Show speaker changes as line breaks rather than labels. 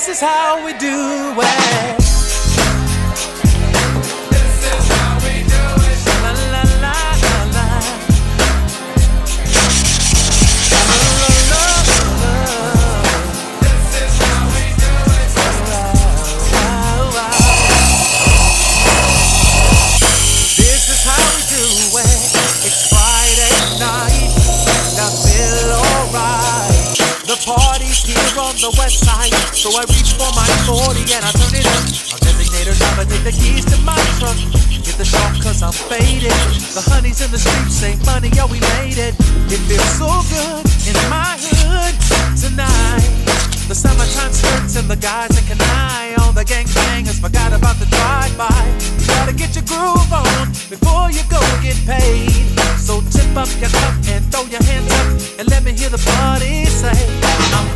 This is how we do it.
This is how we do it.
La la la la la.
This is how we do it.
This is how we do it. It's Friday night. Now feel alright. The party's here on the west side. So I reach for my 40 and I turn it up. I'll designate her driver, take the keys to my truck. Get the shop cause I'm faded. The honeys in the streets say money, yo, we made it. It feels so good in my hood tonight. The summertime skirts and the guys in Kanai. All the gangbangers forgot about the drive-by. You gotta get your groove on before you go get paid. So tip up your cup and throw your hands up and let me hear the party say, I'm